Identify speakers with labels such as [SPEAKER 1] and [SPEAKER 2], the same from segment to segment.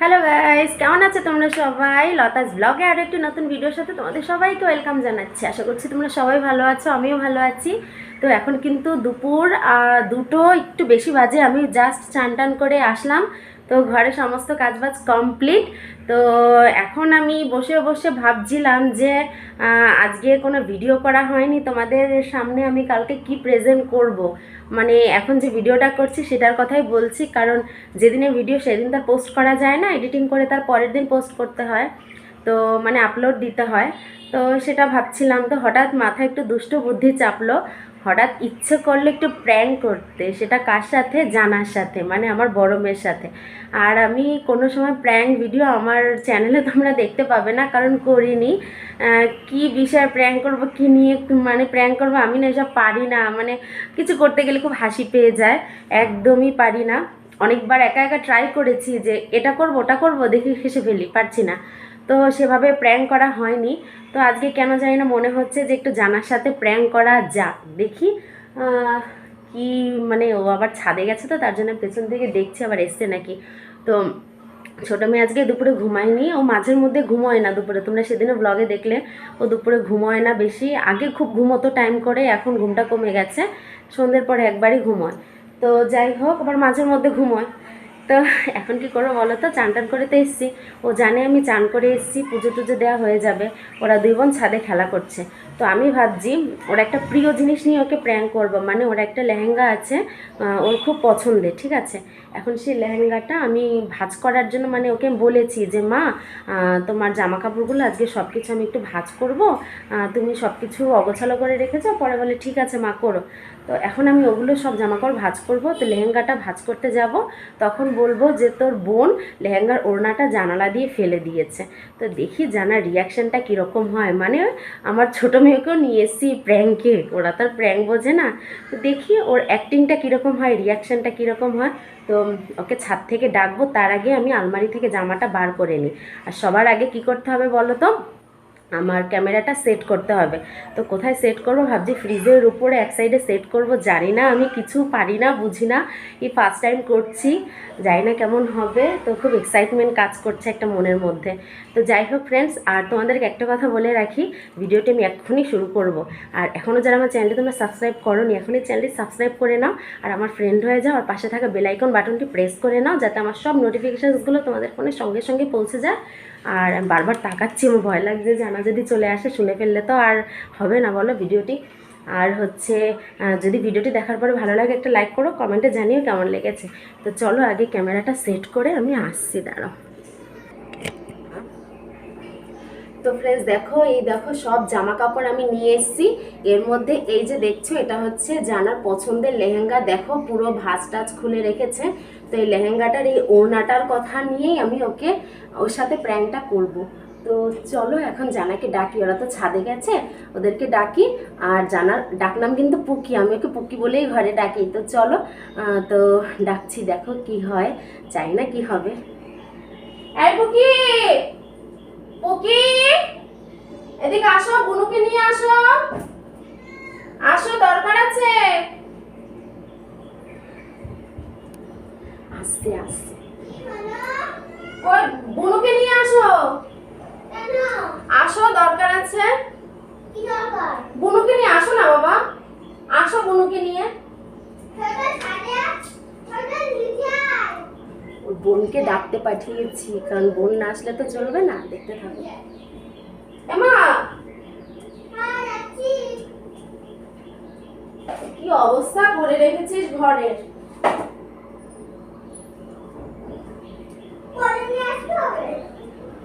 [SPEAKER 1] Hello guys, কেমন আছো তোমরা সবাই? লতাস ব্লগে আরও একটি নতুন ভিডিওর সাথে তোমাদের সবাইকে ওয়েলকাম জানাচ্ছি। আশা করছি তোমরা সবাই ভালো আছো, আমিও ভালো আছি। তো এখন কিন্তু দুপুর 2টো একটু বেশি বাজে। আমি জাস্ট চান টান করে আসলাম, তো ঘরে সমস্ত কাজবাজ কমপ্লিট। তো এখন আমি বসে বসে ভাবছিলাম যে আজকে কোনো ভিডিও করা হয়নি তোমাদের সামনে, আমি কালকে কি প্রেজেন্ট করব। মানে এখন যে ভিডিওটা করছি সেটার কথাই বলছি, কারণ যেদিনে ভিডিও সেদিন তার পোস্ট করা যায় না, এডিটিং করে তার পরের দিন পোস্ট করতে হয়, তো মানে আপলোড দিতে হয়। তো সেটা ভাবছিলাম, তো হঠাৎ মাথায় একটু দুষ্টু বুদ্ধি চাপলো। হঠাৎ ইচ্ছে করলো একটু প্র্যাঙ্ক করতে, সেটা কার সাথে? জানার সাথে, মানে আমার বড় মেয়ের সাথে। আর আমি কোনো সময় প্র্যাঙ্ক ভিডিও আমার চ্যানেলে তোমরা দেখতে পাবে না, কারণ করিনি। কি বিষয়ে প্র্যাঙ্ক করবো, কী নিয়ে মানে প্র্যাঙ্ক করবো, আমি না এসব পারি না। মানে কিছু করতে গেলে খুব হাসি পেয়ে যায়, একদমই পারি না। অনেকবার একা একা ট্রাই করেছি যে এটা করবো ওটা করবো, দেখি হেসে ফেলি, পারছি না। তো সেভাবে প্র্যাঙ্ক করা হয়নি। তো আজকে কেন জানি না মনে হচ্ছে যে একটু জানার সাথে প্র্যাঙ্ক করা যাক, দেখি কি। মানে ও আবার ছাদে গেছে, তো তার জন্য পেছন থেকে দেখছি আবার এসছে নাকি। তো ছোটো মেয়ে আজকে দুপুরে ঘুমায়নি, ও মাঝের মধ্যে ঘুমোয় না দুপুরে, তোমরা সেদিনও ব্লগে দেখলে ও দুপুরে ঘুমোয় না বেশি। আগে খুব ঘুমোতো টাইম করে, এখন ঘুমটা কমে গেছে, সন্ধ্যের পরে একবারই ঘুমোয়। তো যাই হোক, আবার মাঝের মধ্যে ঘুমোয়। তো এখন কি করবো বলো তো? চান টান করে তো এসছি, ও জানে আমি চান করে এসছি, পুজো টুজো দেওয়া হয়ে যাবে। ওরা দুই বোন ছাদে খেলা করছে। তো আমি ভাবছি ওর একটা প্রিয় জিনিস নিয়ে ওকে প্র্যাঙ্ক করবো। মানে ওর একটা লেহেঙ্গা আছে, ওর খুব পছন্দের, ঠিক আছে। এখন সেই লেহেঙ্গাটা আমি ভাঁজ করার জন্য, মানে ওকে বলেছি যে মা, তোমার জামা কাপড়গুলো আজকে সব কিছু আমি একটু ভাঁজ করবো, তুমি সব কিছু অগোছালো করে রেখেছো। পরে বলে ঠিক আছে মা, করো। তো এখন আমি ওগুলো সব জামাকাপড় ভাঁজ করবো। তো লেহেঙ্গাটা ভাঁজ করতে যাব, তখন বলবো যে তোর বোন লেহেঙ্গার ওড়নাটা জানালা দিয়ে ফেলে দিয়েছে। তো দেখি জানার রিয়াকশানটা কীরকম হয়। মানে আমার ছোটো মেয়েকেও নিয়ে এসেছি প্র্যাঙ্কে, ওরা তার প্র্যাঙ্ক বোঝে না। তো দেখি ওর অ্যাক্টিংটা কীরকম হয়, রিয়াকশানটা কীরকম হয়। তো ওকে ছাদ থেকে ডাকবো, তার আগে আমি আলমারি থেকে জামাটা বার করে নিই। আর সবার আগে কি করতে হবে বলো তো? আমার ক্যামেরাটা সেট করতে হবে। তো কোথায় সেট করব ভাবছি, ফ্রিজের উপরে এক সাইডে সেট করব। জানি না, আমি কিছু পারি না, বুঝি না, এই ফার্স্ট টাইম করছি, জানি না কেমন হবে। তো খুব এক্সাইটমেন্ট কাজ করছে একটা মনের মধ্যে। তো যাই হোক ফ্রেন্ডস, আর তোমাদেরকে একটা কথা বলে রাখি, ভিডিওটি আমি এক্ষুনি শুরু করব। আর এখনও যারা আমার চ্যানেলটি তোমরা সাবস্ক্রাইব করোনি, এখনই চ্যানেলটি সাবস্ক্রাইব করে নাও, আর আমার ফ্রেন্ড হয়ে যাও, আর পাশে থাকা বেল আইকন বাটনটি প্রেস করে নাও, যাতে আমার সব নোটিফিকেশানসগুলো তোমাদের ফোনের সঙ্গে সঙ্গে পৌঁছে যায়। আর বারবার তাকাচ্ছি, আমার ভয় লাগছে, জানা যদি চলে আসে, শুনে ফেললে তো আর হবে না বলো ভিডিওটি। আর হচ্ছে যদি ভিডিওটি দেখার পরে ভালো লাগে একটা লাইক করো, কমেন্টে জানিও কেমন লেগেছে। তো চলো আগে ক্যামেরাটা সেট করে আমি আসছি, দাঁড়াও। তো ফ্রেন্ডস দেখো, এই দেখো সব জামা কাপড় আমি নিয়ে এসেছি। এর মধ্যে এই যে দেখছো, এটা হচ্ছে জানার পছন্দের লেহেঙ্গা। দেখো পুরো ভাঁজ টাজ খুলে রেখেছে। তো এই লেহেঙ্গাটার এই ওড়নাটার কথা নিয়েই আমি ওকে, ওর সাথে প্র্যাঙ্কটা করব। তো চলো এখন জানাকে ডাকি, ওরা তো ছাদে গেছে, ওদেরকে ডাকি। আর জানার ডাকনাম কিন্তু পুকি, আমি ওকে পুকি বলেই ঘরে ডাকি। তো চলো, তো ডাকছি, দেখো কি হয়, চাই না কি হবে। এই পুকি, পুকি, এদিকে আসো, বুনুকে নিয়ে আসো, আসো, দরকার আছে। আস্তে আস্তে, ওই বুনুকে নিয়ে আসো, আসো, দরকার আছে। বুনুকে নিয়ে আসো না বাবা, আসো বুনুকে নিয়ে। ওর বোনকে ডাকতে পাঠিয়েছি, কারণ বোন না আসলে তো চলবে না, দেখতে থাকো। এমা, কি অবস্থা করে রেখেছিস ঘরের?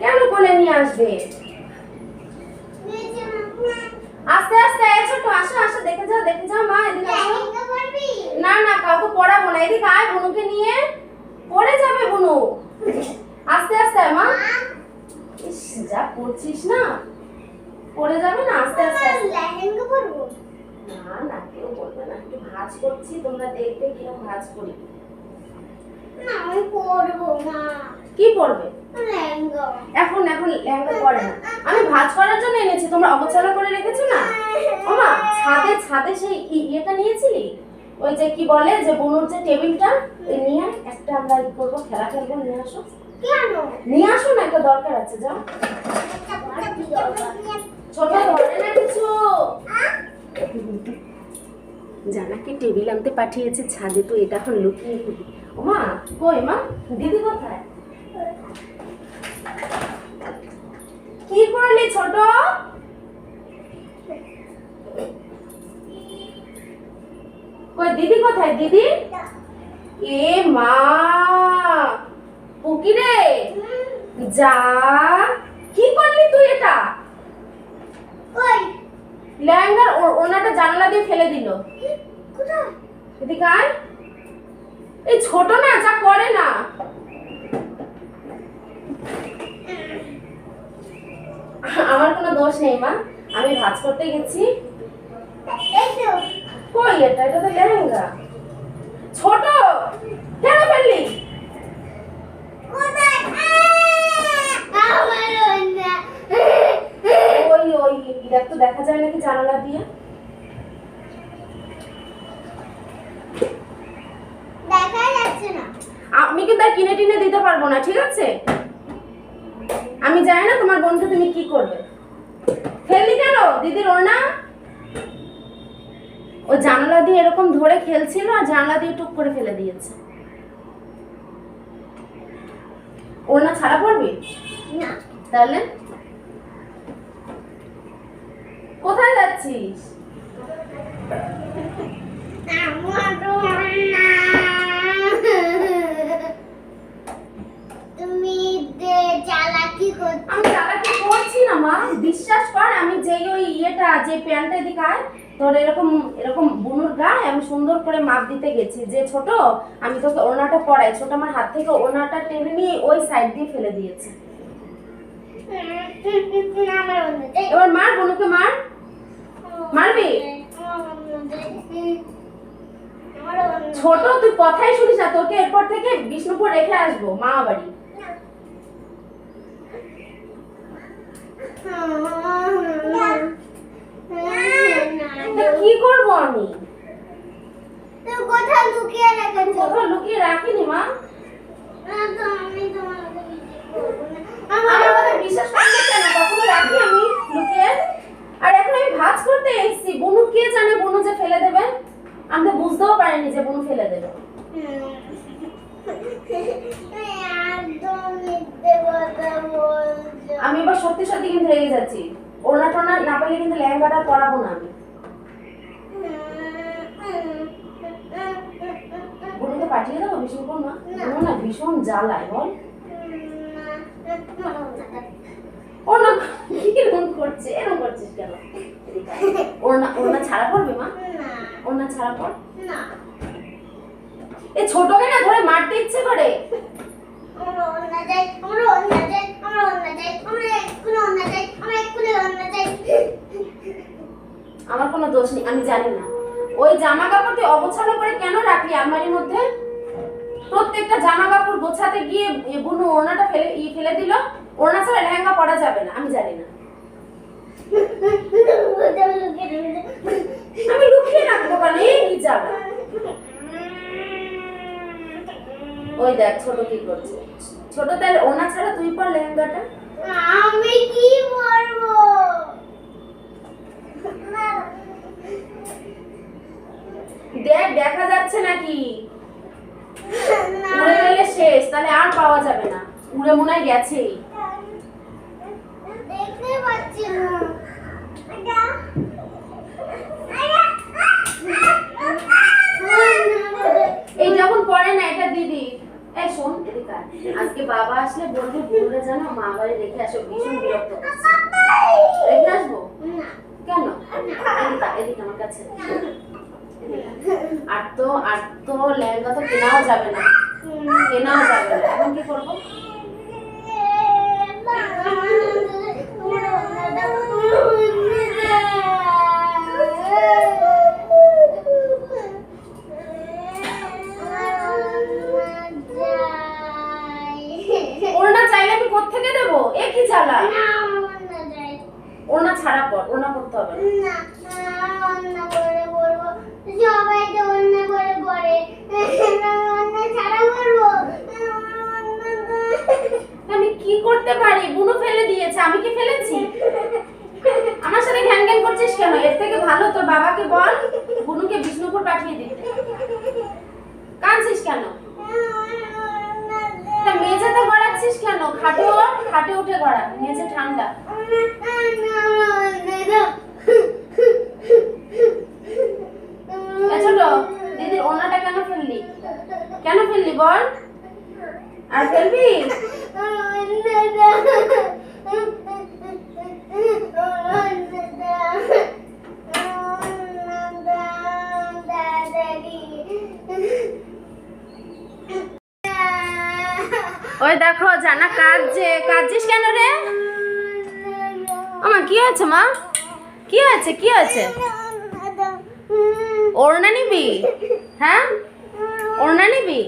[SPEAKER 1] কেন কোলে নিয়ে আসবে? আস্তে আস্তে, ছোট, আসো আসো, দেখে যাও দেখে যাও। মা এদিকে আসো। না না, কাউকে পড়াবো না, এদিকে আয়, বুনুকে নিয়ে। পড়ে যাবে বুনু, আস্তে আস্তে মা। ইস, যা করছিস না, পড়ে যাবে না, আস্তে আস্তে। লেহেঙ্গা পরবো? না না, কেউ বলবে না, একটু ভাঁজ করছি, তোমরা দেখবে কিরকম ভাঁজ করি। না আমি পরবো না। কি পরবে? লেহেঙ্গা। এখন এখন লেহেঙ্গা পরে না, আমি ভাঁজ করার জন্য এনেছি, তোমরা অগোছালো করে রেখেছো না। ওমা, ছাদে ছাদে সেই ইয়েটা নিয়েছিলি, ওই যে কি বলে, যে বনুর যে টেবিলটা, নিয়ে একটা আমরা করবো, খেলা খেলবো, নিয়ে আসো। কেন? নিয়ে আসো না, একটা দরকার আছে, যাও। ছোট ধরে না কিছু। জানাকে টেবিল আনতে পাঠিয়েছে ছাদে, তো এটা এখন লুকিয়ে খুবই। ও মা, কই মা, দিদি কোথায়? কি করলি ছোট? কই দিদি কোথায়? দিদি এ মা, পুকি রে, যা। কি করলি তুই এটা? কই লেহেঙ্গার ওনাটা জানলা দিয়ে ফেলে দিল। কোথায়? এদিকে আয়। এই ছোট না, যা করে না। আমার কোনো দোষ নেই মা, আমি ভাঁজ করতে গেছি। কই এটা? এটা তো লেহেঙ্গা। ছোট, কেন ফেললি? ওই ওই দেখ তো, দেখা যায় নাকি জানালা দিয়ে? দেখা যাচ্ছে না। আমি কিন্তু আর কিনে টিনে দিতে পারবো না, ঠিক আছে? আমি জানি না তোমার বোনকে তুমি কি করবে। ফেললি কেন দিদির ওড়না? ও জানালা দিয়ে এরকম ধরে খেলছিল আর জানালা দিয়ে টুক করে ফেলে দিয়েছে। ওড়না ছাড়া পড়বি না? তাহলে কোথায় যাচ্ছিস?
[SPEAKER 2] তুমি চালাকি করছো।
[SPEAKER 1] আমি চালাকি করছি না মা, বিশ্বাস কর। আমি যেই ওই ইয়েটা, যে প্যান্টটা দিকায় তোর এরকম এরকম বুনুর গায়ে আমি সুন্দর করে মাপ দিতে গেছি যে ছোট আমি তোকে ওড়নাটা পরাই, ছোট আমার হাত থেকে ওড়নাটা টেনে নিয়ে ওই সাইড দিয়ে ফেলে দিয়েছে। এবার মার, বুনুকে মার। মারবি? ছোট তুই কথাই শুনিস না, তোকে এরপর থেকে বিষ্ণুপুর রেখে আসবো মামা বাড়ি। কি করবো আমি?
[SPEAKER 2] কোথায় লুকিয়ে রেখেছো?
[SPEAKER 1] কোথাও লুকিয়ে রাখিনি মা। আমার কথা বিশ্বাস করতে কেন? কখনো রাখি আমি লুকিয়ে? আর এখন আমি ভাঁজ করতে এসেছি, বুনু কে জানে বুনু যে ফেলে দেবে? আমি তো বুঝতেও পারিনি যে বুনু ফেলে দেবে। আমি এবার সত্যি সত্যি কিন্তু রেগে যাচ্ছি। ওড়না টোনা না পেলে কিন্তু লেহেঙ্গাটা পরাবো না আমি। বুনুকে পাঠিয়ে দেবো বিষ্ণুপুর? না, বুনু না ভীষণ জ্বালায়, বল। ওড়না কিরকম করছে, এরকম করছিস কেন? ওড়না ছাড়া পড়বে মা? ওড়না ছাড়া পড় না। এই ছোটকে না ধরে মারতে ইচ্ছে করে। আমার কোনো দোষ নেই, আমি জানি না। ওই জামা কাপড় তুই অগোছালো করে কেন রাখলি আলমারির মধ্যে? প্রত্যেকটা জামা কাপড় গোছাতে গিয়ে বুনু ওড়নাটা ফেলে দিল। ওড়না ছাড়া লেহেঙ্গা পরা যাবে না, আমি জানি না। আমি লুকিয়ে রাখবো কেন? এই কি যাবে? ওই দেখ ছোট কি করছে। ছোট তাহলে ওড়না ছাড়া তুই পর লেহেঙ্গাটা।
[SPEAKER 2] আমি কি পরবো?
[SPEAKER 1] দেখ দেখা যাচ্ছে নাকি? উড়ে গেলে শেষ, তাহলে আর পাওয়া যাবে না। উড়ে মনে হয় গেছেই।
[SPEAKER 2] দেখতে পাচ্ছি না।
[SPEAKER 1] এই যখন পড়ে না এটা দিদি। এই শোন এদিকে আয়। আজকে বাবা আসলে বলবে বুনুরে জানো মা বাড়ি রেখে আসো, ভীষণ বিরক্ত করছে। রেখে আসবো না কেন? এদিকে আমার কাছে। আর তো লেহেঙ্গা তো কেনাও যাবে না, এখন কি করবো? ওড়না চাইলে আমি কোত্থেকে দেবো? এ কি জ্বালা! ওড়না ছাড়া পর, ওড়না পড়তে হবে না।
[SPEAKER 2] সবাই তো অন্য করে পড়ে, অন্য ছাড়া করবো।
[SPEAKER 1] আমি কি করতে পারি? বুনু ফেলে দিয়েছে, আমি কি ফেলেছি? আমার সাথে ঘ্যান ঘ্যান করছিস কেন? এর থেকে ভালো তোর বাবাকে বল বুনুকে বিষ্ণুপুর পাঠিয়ে দিতে। কাঁদছিস কেন? তা মেঝেতে গড়াচ্ছিস কেন? খাটে উঠে গড়া, মেঝে ঠান্ডা। ছোট দিদির ওনাটা কেন ফেললি? কেন ফেললি বল? আর ফেলবি? ওই দেখো জানা কাঁদছিস কেন রে? আমার কি হয়েছে মা? কি হয়েছে? ওড়না নিবি? হ্যাঁ ওড়না নিবি?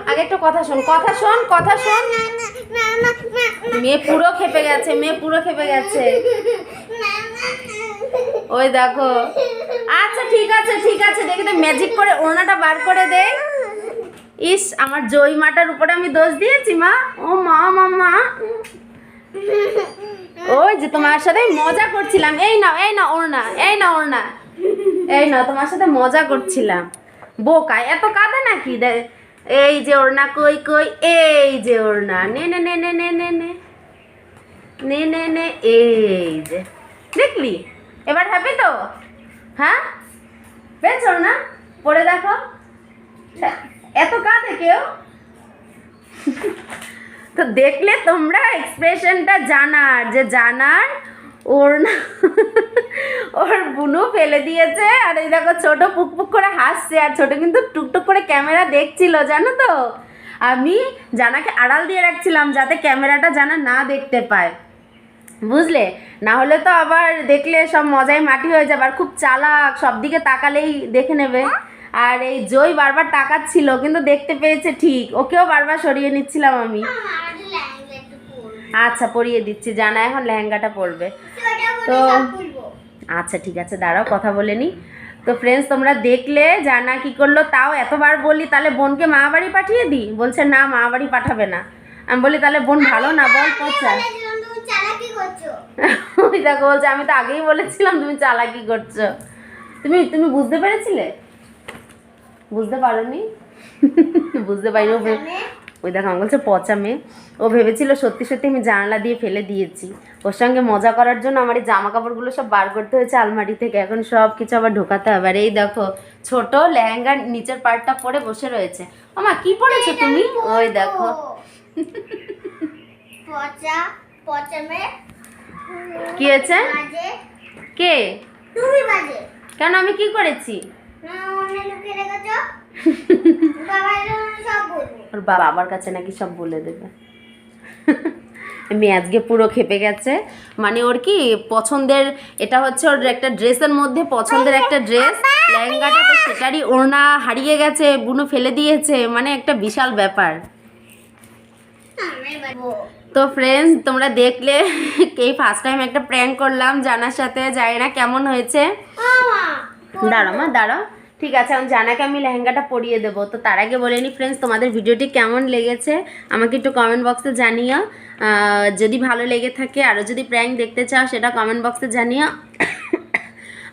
[SPEAKER 1] আগে একটা কথা শোন। মেয়ে পুরো খেপে গেছে। ওই দেখো। আচ্ছা ঠিক আছে দেখি তো ম্যাজিক করে ওড়নাটা বার করে দে। ইস আমার জয় মাটার উপরে আমি দোষ দিয়েছি মা। ও মা ওই যে তোমার সাথে মজা করছিলাম। এই নাও ওড়না। তোমার সাথে মজা করছিলাম। বোকা এত কাঁদে নাকি? এই যে ওড়না কই এই যে ওড়না নে এই যে দেখলি? এবার হ্যাপি তো? হ্যাঁ পেয়েছ না? পরে দেখো এত কাঁদে কেউ? তো দেখলে তোমরা এক্সপ্রেশনটা জানার ওর বুনু ফেলে দিয়েছে। আর এই দেখো ছোট পুক করে হাসছে, আর ছোট কিন্তু টুকটুক করে ক্যামেরা দেখছিল, জানো তো? আমি জানাকে আড়াল দিয়ে রাখছিলাম যাতে ক্যামেরাটা জানা না দেখতে পায়, বুঝলে? না হলে তো আবার দেখলে সব মজায় মাটি হয়ে যাবে। আর খুব চালাক, সব দিকে তাকালেই দেখে নেবে। আর এই জয় বারবার তাকাচ্ছিল কিন্তু দেখতে পেয়েছে ঠিক, ওকেও বারবার সরিয়ে নিচ্ছিলাম আমি। আচ্ছা পরিয়ে দিচ্ছি, জানা এখন লেহেঙ্গাটা পরবে তো। আচ্ছা ঠিক আছে দাঁড়াও কথা বলে নি। তো ফ্রেন্ডস তোমরা দেখলে জানা কি করলো। তাও এতবার বলি তাহলে বোনকে মা বাড়ি পাঠিয়ে দিই, বলছে না মা বাড়ি পাঠাবে না। আমি বলি তাহলে বোন ভালো না বল পচা। ওই দেখো বলছে আমি তো আগেই বলেছিলাম তুমি চালাকি করছো। তুমি বুঝতে পেরেছিলে? বুঝতে পারোনি? বুঝতে পারিনি। ওই দেখো বলছে পচা মেয়ে। ও ভেবেছিল সত্যি আমি জানালা দিয়ে ফেলে দিয়েছি। ওর সঙ্গে মজা করার জন্য আমার এই জামা কাপড়গুলো সব বার করতে হয়েছে আলমারি থেকে, এখন সব কিছু আবার ঢোকাতে হবে। আর এই দেখো ছোট লেহেঙ্গার নিচের পার্টটা পরে বসে রয়েছে। আমা কি পরেছো তুমি? ওই দেখো কি হয়েছে? কে? কেন আমি কি করেছি? ওর বাবার কাছে নাকি সব বলে দেবে। মেয়ে আজকে পুরো খেপে গেছে। মানে ওর কি পছন্দের, এটা হচ্ছে ওর একটা ড্রেসের মধ্যে পছন্দের একটা ড্রেস, লেহেঙ্গাটা তো সেটারই ওড়না হারিয়ে গেছে, বুনু ফেলে দিয়েছে, মানে একটা বিশাল ব্যাপার। তো ফ্রেন্ডস তোমরা দেখলে এই ফার্স্ট টাইম একটা প্র্যাঙ্ক করলাম জানার সাথে, জানি না কেমন হয়েছে। দাঁড়াও ঠিক আছে, আমি জানাকে আমি লেহেঙ্গাটা পরিয়ে দেবো। তো তার আগে বলে নিই ফ্রেন্ডস তোমাদের ভিডিওটি কেমন লেগেছে আমাকে একটু কমেন্ট বক্সে জানিও। যদি ভালো লেগে থাকে আরও যদি প্র্যাঙ্ক দেখতে চাও সেটা কমেন্ট বক্সে জানিও।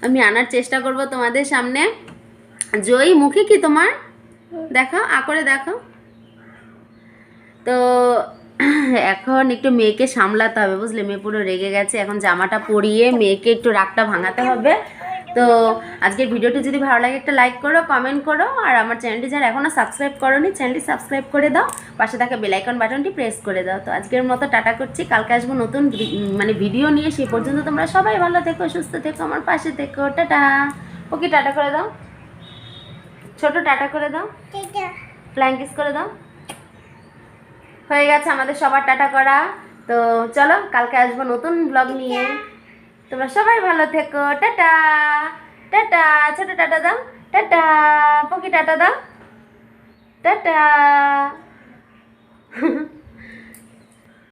[SPEAKER 1] আমি আনার চেষ্টা করব তোমাদের সামনে। জয়ী মুখে কি তোমার দেখাও, করে দেখাও। তো এখন একটু মেয়েকে সামলাতে হবে, বুঝলে? মেয়ে পুরো রেগে গেছে। এখন জামাটা পরিয়ে মেয়েকে একটু রাগটা ভাঙাতে হবে। তো আজকের ভিডিওটি যদি ভালো লাগে একটা লাইক করো, কমেন্ট করো। আর আমার চ্যানেলটি যারা এখনও সাবস্ক্রাইব করোনি চ্যানেলটি সাবস্ক্রাইব করে দাও, পাশে থাকা বেল আইকন বাটনটি প্রেস করে দাও। তো আজকের মতো টাটা করছি, কালকে আসবো নতুন ভিডিও নিয়ে। সেই পর্যন্ত তোমরা সবাই ভালো থেকো, সুস্থ থেকো, আমার পাশে থেকো। টাটা। ওকে টাটা করে দাও, ছোট টাটা করে দাও, ফ্লাইং কিস করে দাও। হয়ে গেছে আমাদের সবার টাটা করা। তো চলো কালকে আসবো নতুন ব্লগ নিয়ে। তোমরা সবাই ভালো থেকো। Tata tata. ছোট টাটা দাও, টাটা। পকি টাটা দাও, টাটা।